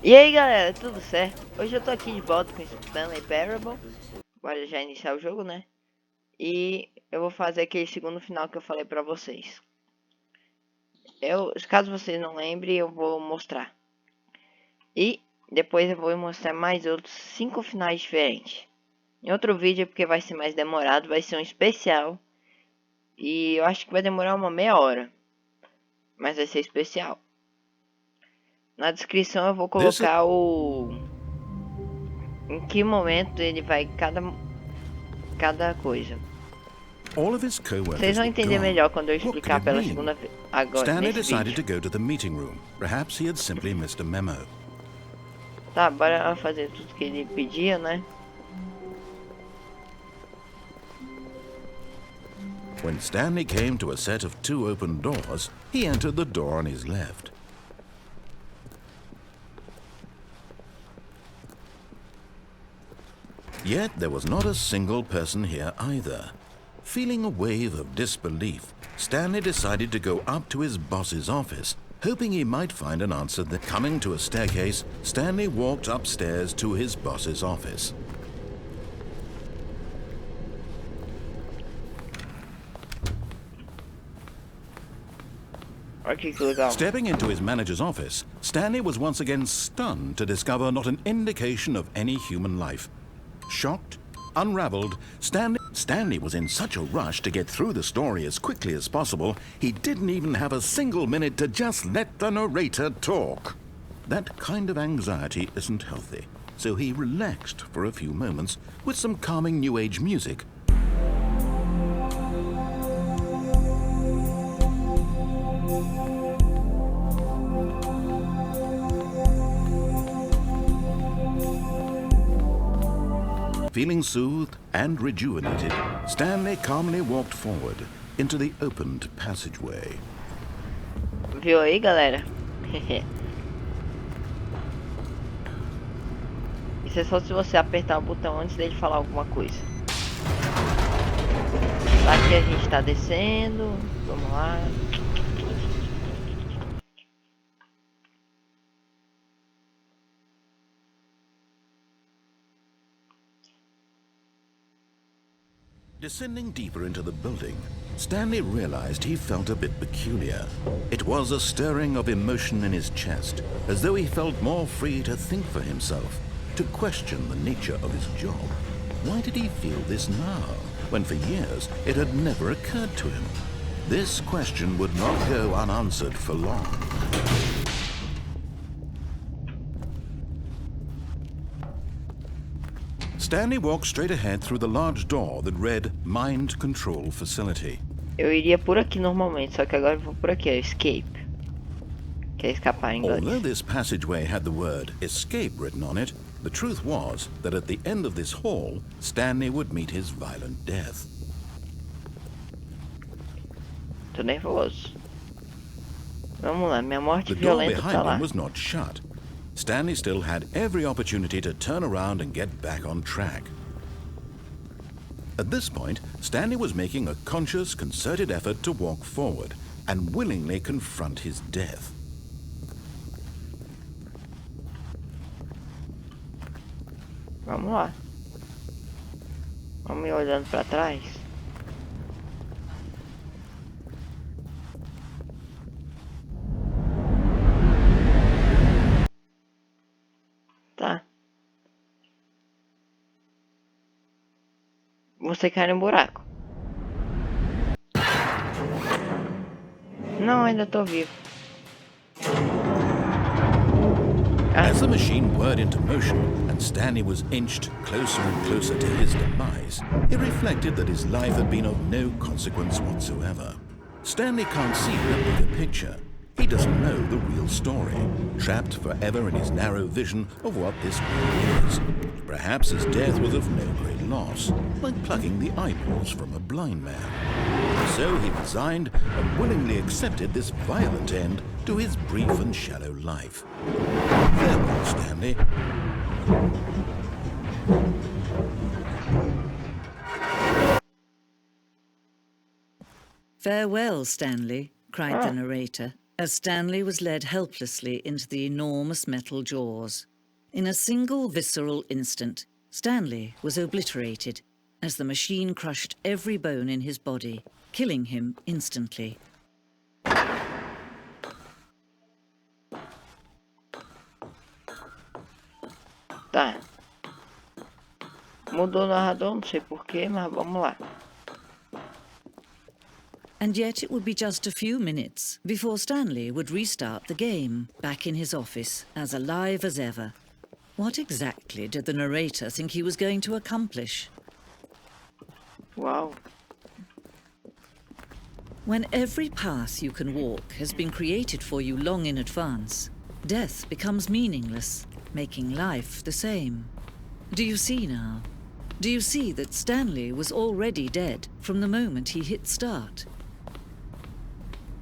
E aí galera, tudo certo? Hoje eu tô aqui de volta com Stanley Parable. Bora já iniciar o jogo, né? E eu vou fazer aquele segundo final que eu falei pra vocês. Caso vocês não lembrem, eu vou mostrar. E depois eu vou mostrar mais outros 5 finais diferentes. Em outro vídeo, porque vai ser mais demorado, vai ser um especial. E eu acho que vai demorar uma meia hora. Mas vai ser especial. Na descrição eu vou colocar em que momento ele vai cada coisa. All of his Vocês co-workers vão were entender gone. melhor quando eu What could explicar it pela mean? segunda vez agora Stanley nesse decided vídeo. to go to the meeting room. Perhaps he had simply missed a memo. Tá, bora fazer tudo que ele pedia, né? When Stanley came to a set of 2 open doors, he entered the door on his left. Yet there was not a single person here either. Feeling a wave of disbelief, Stanley decided to go up to his boss's office, hoping he might find an answer there. Coming to a staircase, Stanley walked upstairs to his boss's office. Olha que legal. Stepping into his manager's office, Stanley was once again stunned to discover not an indication of any human life. Shocked, unraveled, Stanley was in such a rush to get through the story as quickly as possible, he didn't even have a single minute to just let the narrator talk. That kind of anxiety isn't healthy, so he relaxed for a few moments with some calming New Age music. Feeling soothed and rejuvenated, Stanley calmly walked forward into the opened passageway. Viu aí, galera? Isso é só se você apertar o botão antes dele falar alguma coisa. Aqui a gente tá descendo. Vamos lá. Descending deeper into the building, Stanley realized he felt a bit peculiar. It was a stirring of emotion in his chest, as though he felt more free to think for himself, to question the nature of his job. Why did he feel this now, when for years it had never occurred to him? This question would not go unanswered for long. Stanley walked straight ahead through the large door that read Mind Control Facility. Eu iria por aqui normalmente, só que agora eu vou por aqui, ó, escape. Que é escapar em inglês. Although this passageway had the word escape written on it, the truth was that at the end of this hall, Stanley would meet his violent death. Tô nervoso. Vamos lá, minha morte The door violenta tá behind lá. him was not shut. Stanley still had every opportunity to turn around and get back on track. At this point, Stanley was making a conscious, concerted effort to walk forward and willingly confront his death. Vamos lá. Vamos ir olhando pra trás. Tá. Você cai no buraco. Não, ainda tô vivo. As the machine whirred into motion and Stanley was inched closer and closer to his demise, he reflected that his life had been of no consequence whatsoever. Stanley can't see the bigger picture. He doesn't know the real story, trapped forever in his narrow vision of what this world is. Perhaps his death was of no great loss, like plucking the eyeballs from a blind man. So he resigned and willingly accepted this violent end to his brief and shallow life. Farewell, Stanley. Farewell, Stanley, cried the narrator, as Stanley was led helplessly into the enormous metal jaws. In a single visceral instant, Stanley was obliterated as the machine crushed every bone in his body, killing him instantly. Tá. Mudou o narrador, não sei porquê, mas vamos lá. And yet it would be just a few minutes before Stanley would restart the game, back in his office, as alive as ever. What exactly did the narrator think he was going to accomplish? Uau. When every path you can walk has been created for you long in advance, death becomes meaningless, making life the same. Do you see now? Do you see that Stanley was already dead from the moment he hit start?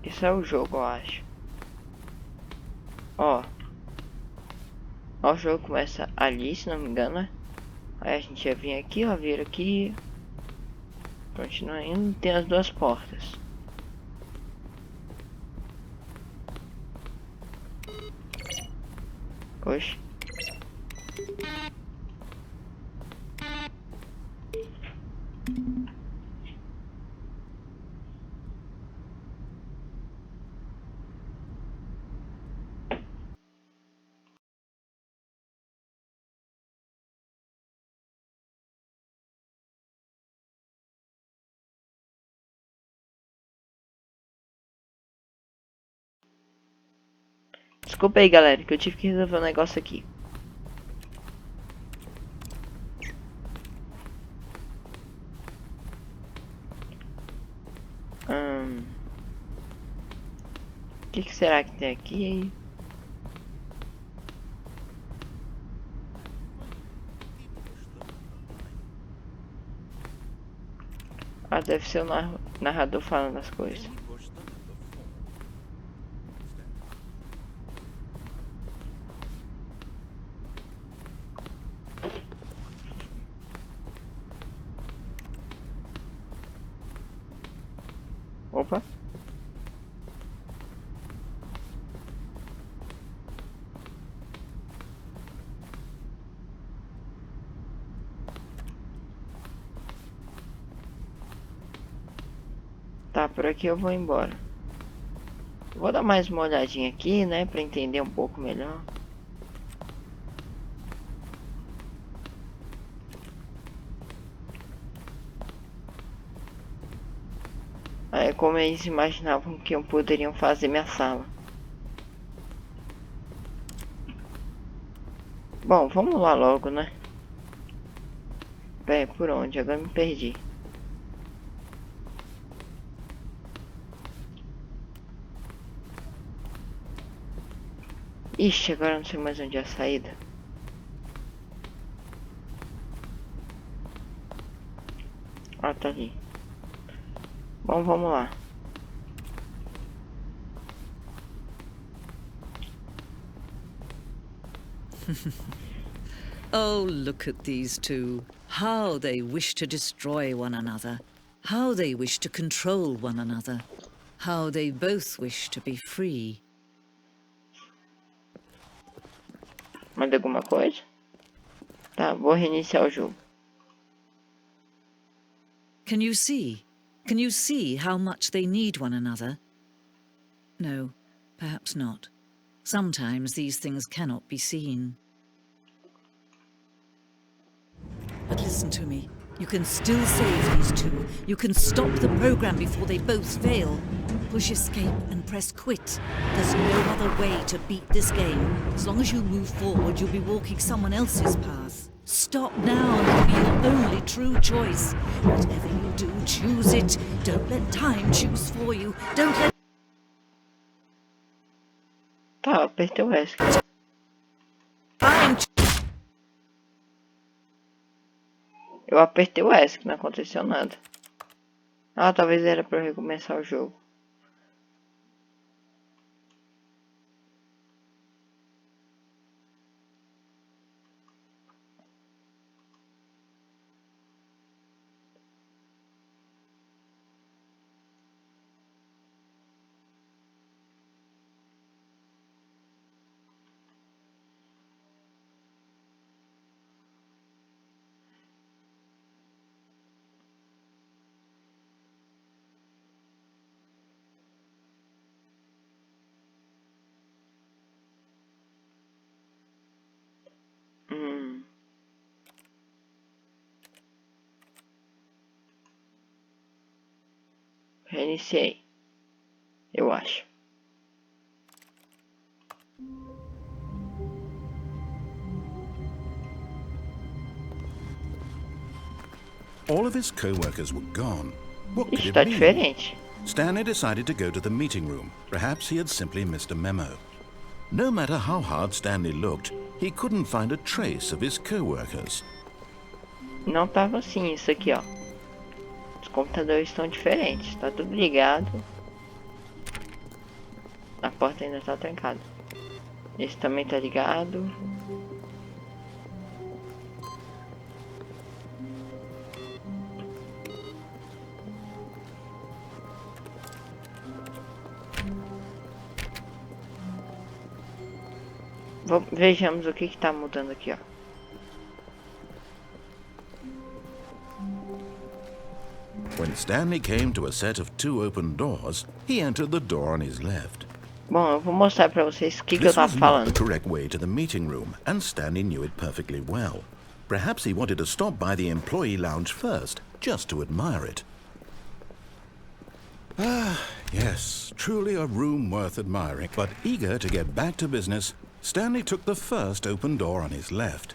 Isso é o jogo, eu acho. Ó. Ó, o jogo começa ali, se não me engano, né? Aí a gente ia vir aqui, ó, vir aqui. Continua indo, tem as duas portas. Oxe. Desculpa aí, galera, que eu tive que resolver um negócio aqui. O que será que tem aqui? Ah, deve ser o narrador falando as coisas. Opa. Tá, por aqui eu vou embora. Vou dar mais uma olhadinha aqui, né, pra entender um pouco melhor. É como eles imaginavam que eu poderiam fazer minha sala. Bom, vamos lá logo, né? Pé, por onde? Agora me perdi. Ixi, agora não sei mais onde é a saída. Ah, tá ali. Bom, vamos lá. Oh, look at these two. How they wish to destroy one another. How they wish to control one another. How they both wish to be free. Mais alguma coisa? Tá, vou reiniciar o jogo. Can you see? Can you see how much they need one another? No, perhaps not. Sometimes these things cannot be seen. But listen to me. You can still save these two. You can stop the program before they both fail. Push escape and press quit. There's no other way to beat this game. As long as you move forward, you'll be walking someone else's path. Stop now and it'll be your only true choice. Whatever you do, choose it. Don't let time choose for you. Don't let... Tá, apertei o ESC. time... Eu apertei o ESC, não aconteceu nada. Ah, talvez era pra eu recomeçar o jogo. Reiniciei. Eu acho. All of his co-workers were gone. What could Ixi, it tá mean? diferente. Stanley decided to go to the meeting room. Perhaps he had simply missed a memo. No matter how hard Stanley looked, he couldn't find a trace of his co-workers. Não tava assim isso aqui, ó. Os computadores estão diferentes. Tá tudo ligado. A porta ainda tá trancada. Esse também tá ligado. Vejamos o que tá mudando aqui, ó. When Stanley came to a set of 2 open doors, he entered the door on his left. Bom, eu vou mostrar pra vocês o que eu This tava was not the falando. correct way to the meeting room, and Stanley knew it perfectly well. Perhaps he wanted to stop by the employee lounge first, just to admire it. Ah, yes, truly a room worth admiring. But eager to get back to business, Stanley took the first open door on his left.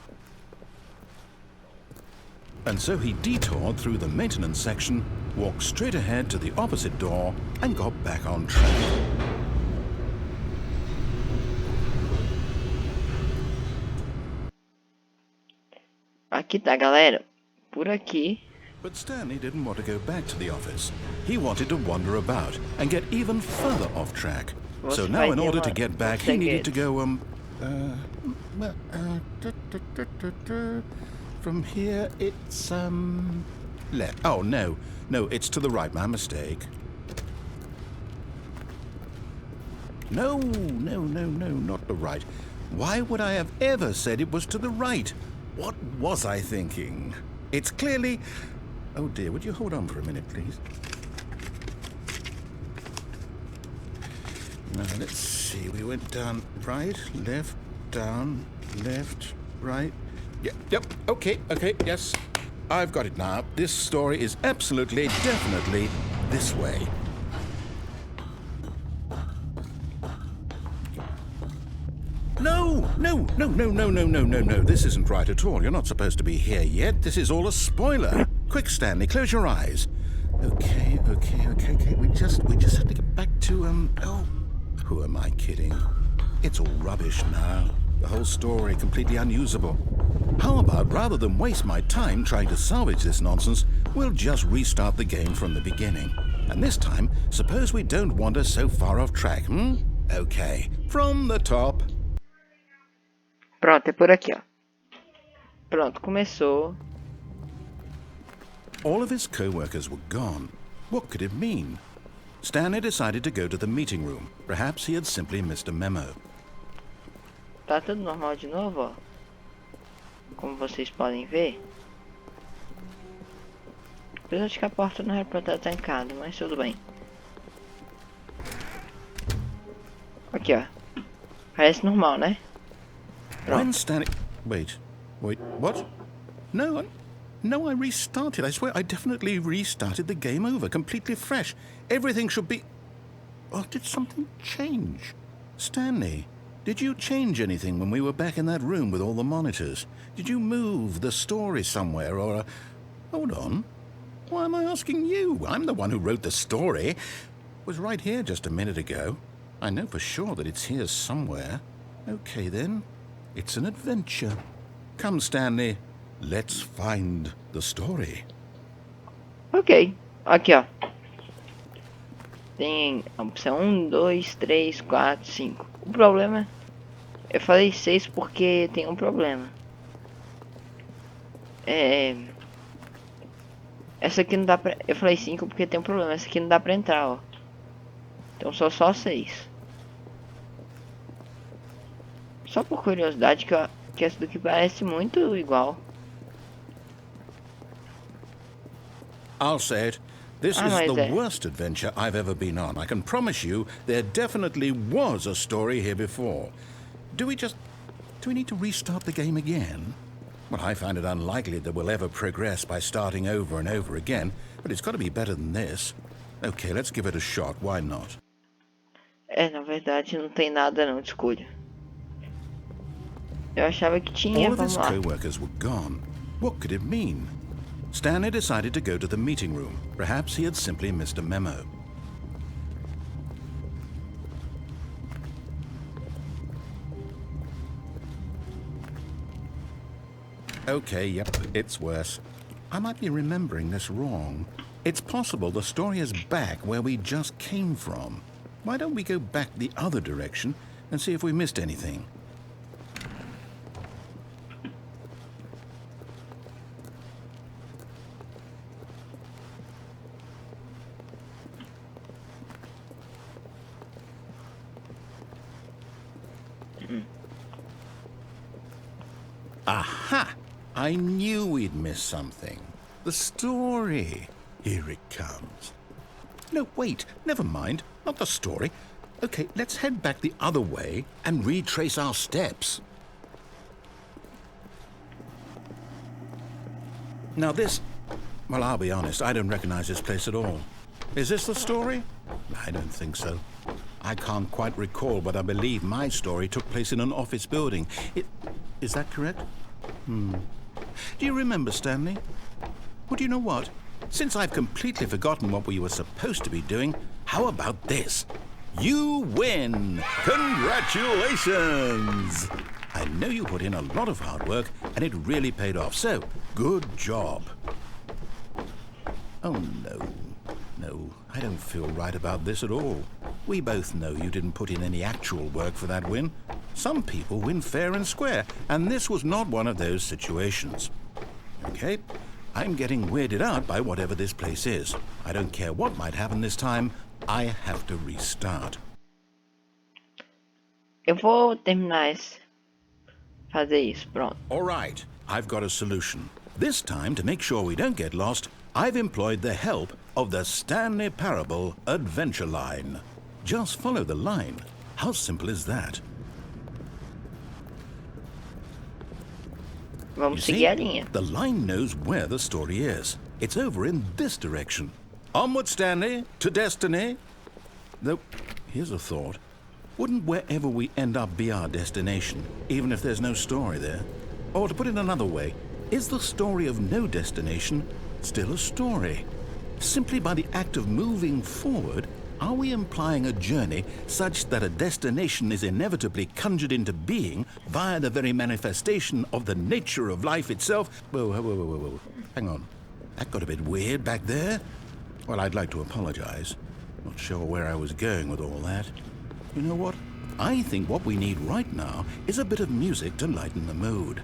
And so he detoured through the maintenance section, walked straight ahead to the opposite door, and got back on track. Aqui tá, galera. Por aqui. But Stanley didn't want to go back to the office. He wanted to wander about and get even further off track. So now in order to get back, he needed to go, from here it's, left. Oh, no, it's to the right, my mistake. No, not the right. Why would I have ever said it was to the right? What was I thinking? It's clearly... Oh dear, would you hold on for a minute, please? Now, let's see, we went down right, left, down, left, right. Yep, okay, yes. I've got it now. This story is absolutely, definitely this way. No. This isn't right at all. You're not supposed to be here yet. This is all a spoiler. Quick, Stanley, close your eyes. Okay. We just have to get back to, oh, who am I kidding? It's all rubbish now. The whole story completely unusable. How about, rather than waste my time trying to salvage this nonsense, we'll just restart the game from the beginning. And this time, suppose we don't wander so far off track, Okay, from the top. Pronto, é por aqui, ó. Pronto, começou. All of his co-workers were gone. What could it mean? Stanley decided to go to the meeting room. Perhaps he had simply missed a memo. Tá tudo normal de novo, ó. Como vocês podem ver. Apesar de que a porta não era pra estar trancada, mas tudo bem. Aqui, ó. Parece normal, né? When Stanley... Wait, what? No, I restarted. I swear I definitely restarted the game over, completely fresh. Everything should be... Oh, did something change? Stanley, did you change anything when we were back in that room with all the monitors? Did you move the story somewhere or... Hold on. Why am I asking you? I'm the one who wrote the story. It was right here just a minute ago. I know for sure that it's here somewhere. Okay, then. It's an adventure. Come, Stanley. Let's find the story. Ok. Aqui, ó. Tem a opção 1, 2, 3, 4, 5. O problema... Eu falei 6 porque tem um problema. Essa aqui não dá pra... Eu falei 5 porque tem um problema. Essa aqui não dá pra entrar, ó. Então só 6. Só por curiosidade que essa daqui parece muito igual. I'll say it. This is the worst adventure I've ever been on. I can promise you there definitely was a story here before. Do we need to restart the game again? Well, I find it unlikely that we'll ever progress by starting over and over again, but it's got to be better than this. Okay, let's give it a shot. Why not? Na verdade não tem nada não de escolha. Eu achava que tinha, All of vamos his lá. co-workers were gone. What could it mean? Stanley decided to go to the meeting room. Perhaps he had simply missed a memo. Okay, yep, it's worse. I might be remembering this wrong. It's possible the story is back where we just came from. Why don't we go back the other direction and see if we missed anything? Aha! I knew we'd miss something. The story. Here it comes. No, wait, never mind. Not the story. Okay, let's head back the other way and retrace our steps. Now this... Well, I'll be honest, I don't recognize this place at all. Is this the story? I don't think so. I can't quite recall, but I believe my story took place in an office building. Is that correct? Do you remember, Stanley? Well, do you know what? Since I've completely forgotten what we were supposed to be doing, how about this? You win! Congratulations! I know you put in a lot of hard work, and it really paid off, so good job. Oh, no. No, I don't feel right about this at all. We both know you didn't put in any actual work for that win. Some people win fair and square, and this was not one of those situations. Okay, I'm getting weirded out by whatever this place is. I don't care what might happen this time. I have to restart. Eu vou terminar fazer isso, pronto. All right, I've got a solution. This time, to make sure we don't get lost, I've employed the help of the Stanley Parable adventure line. Just follow the line. How simple is that? Vamos You seguir a see, linha. the line knows where the story is. It's over in this direction. Onward, Stanley, to destiny. Though, here's a thought. Wouldn't wherever we end up be our destination, even if there's no story there? Or to put it another way, is the story of no destination still a story? Simply by the act of moving forward, are we implying a journey such that a destination is inevitably conjured into being via the very manifestation of the nature of life itself? Whoa. Hang on. That got a bit weird back there. Well, I'd like to apologize. Not sure where I was going with all that. You know what? I think what we need right now is a bit of music to lighten the mood.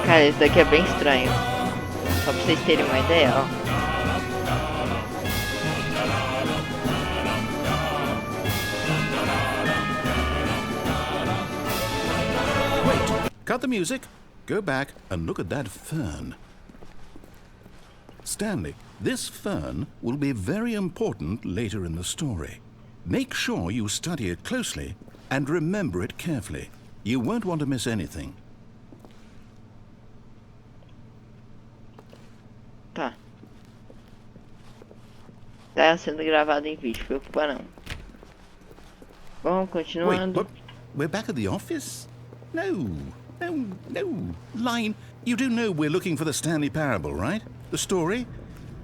Cara, isso daqui é bem estranho. Só pra vocês terem uma ideia, ó. Wait! Cut the music. Go back and look at that fern. Stanley, this fern will be very important later in the story. Make sure you study it closely and remember it carefully. You won't want to miss anything. Tá. Tá sendo gravado em vídeo, preocupa não. Bom, continuando. Wait, what? We're back at the office? No. Line, you do know we're looking for the Stanley Parable, right? The story?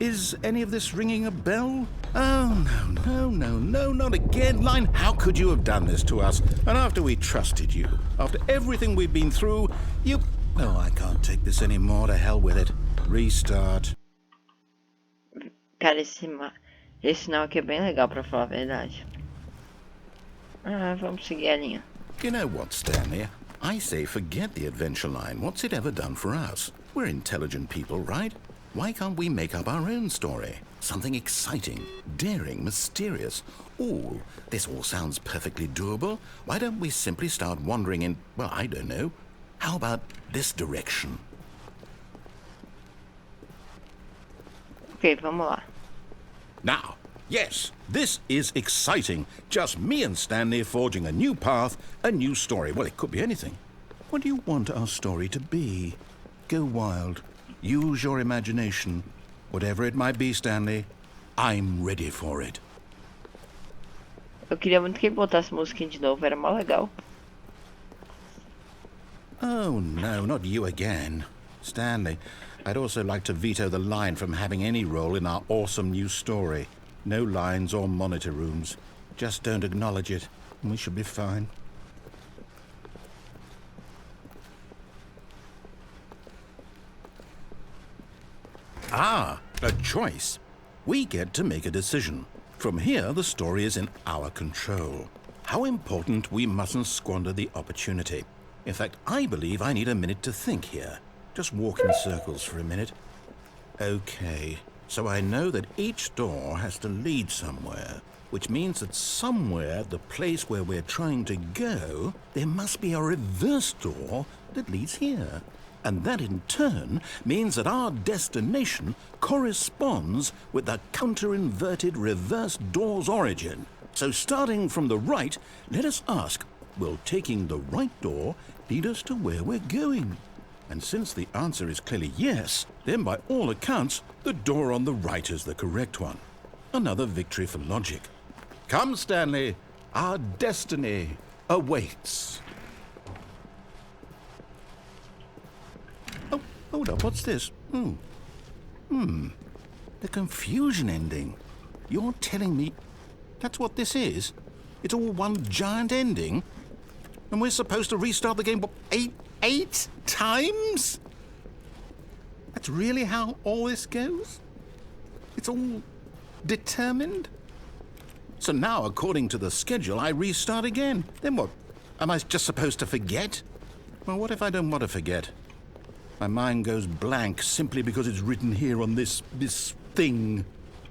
Is any of this ringing a bell? Oh, no, not again. Line, how could you have done this to us? And after we trusted you, after everything we've been through, you... Oh, I can't take this anymore. To hell with it. Restart. Cara, esse sinal aqui é bem legal, pra falar a verdade. Vamos seguir a linha. You know what, Stanley? I say forget the adventure line. What's it ever done for us? We're intelligent people, right? Why can't we make up our own story? Something exciting, daring, mysterious. Ooh, this all sounds perfectly doable. Why don't we simply start wandering in, well, I don't know. How about this direction? Ok, vamos lá. Now, yes, this is exciting. Just me and Stanley forging a new path, a new story. Well, it could be anything. What do you want our story to be? Go wild. Use your imagination. Whatever it might be, Stanley, I'm ready for it. Eu queria muito que ele botasse musiquinha de novo, era mó legal. Oh, no, not you again. Stanley, I'd also like to veto the line from having any role in our awesome new story. No lines or monitor rooms. Just don't acknowledge it, and we should be fine. Ah, a choice. We get to make a decision. From here, the story is in our control. How important, we mustn't squander the opportunity. In fact, I believe I need a minute to think here. Just walk in circles for a minute. Okay, so I know that each door has to lead somewhere, which means that somewhere, the place where we're trying to go, there must be a reverse door that leads here. And that in turn means that our destination corresponds with the counter-inverted reverse door's origin. So starting from the right, let us ask, will taking the right door lead us to where we're going? And since the answer is clearly yes, then by all accounts, the door on the right is the correct one. Another victory for logic. Come, Stanley, our destiny awaits. Oh, hold up, what's this? The confusion ending. You're telling me that's what this is? It's all one giant ending? And we're supposed to restart the game, what, eight times? That's really how all this goes? It's all determined? So now, according to the schedule, I restart again. Then what? Am I just supposed to forget? Well, what if I don't want to forget? My mind goes blank simply because it's written here on this thing,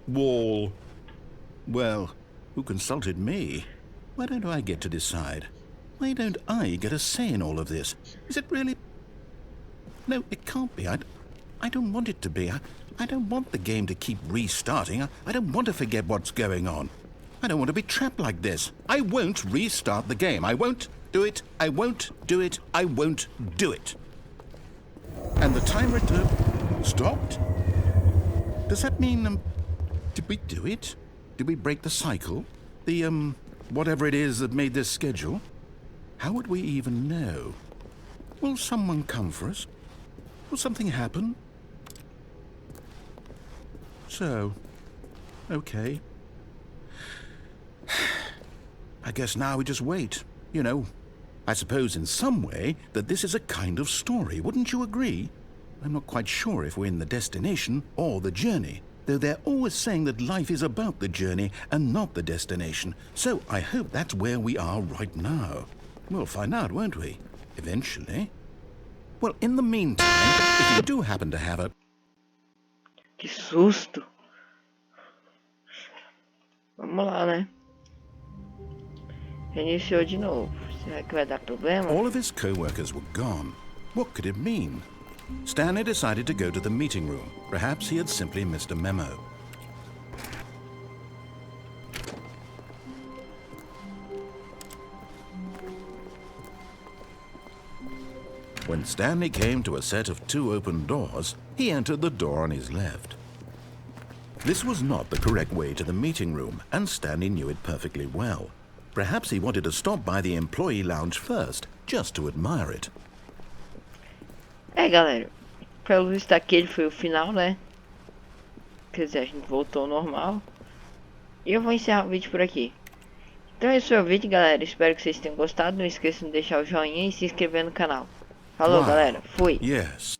wall. Well, who consulted me? Why don't I get to decide? Why don't I get a say in all of this? Is it really? No, it can't be. I don't want it to be. I don't want the game to keep restarting. I don't want to forget what's going on. I don't want to be trapped like this. I won't restart the game. I won't do it. I won't do it. I won't do it. And the timer stopped? Does that mean, did we do it? Did we break the cycle? The, whatever it is that made this schedule? How would we even know? Will someone come for us? Will something happen? So, okay. I guess now we just wait, you know. I suppose in some way that this is a kind of story, wouldn't you agree? I'm not quite sure if we're in the destination or the journey, though they're always saying that life is about the journey and not the destination. So I hope that's where we are right now. We'll find out, won't we? Eventually. Well, in the meantime, if you do happen to have a... Que susto! Vamos lá, né? Reiniciou de novo. Será que vai dar problema? All of his co-workers were gone. What could it mean? Stanley decided to go to the meeting room. Perhaps he had simply missed a memo. When Stanley came to a set of 2 open doors, he entered the door on his left. This was not the correct way to the meeting room, and Stanley knew it perfectly well. Perhaps he wanted to stop by the employee lounge first, just to admire it. Galera, pelo visto aquele foi o final, né? Quer dizer, a gente voltou ao normal. E eu vou encerrar o vídeo por aqui. Então esse foi o vídeo, galera. Espero que vocês tenham gostado. Não esqueçam de deixar o joinha e se inscrever no canal. Falou, galera. Fui. Yes.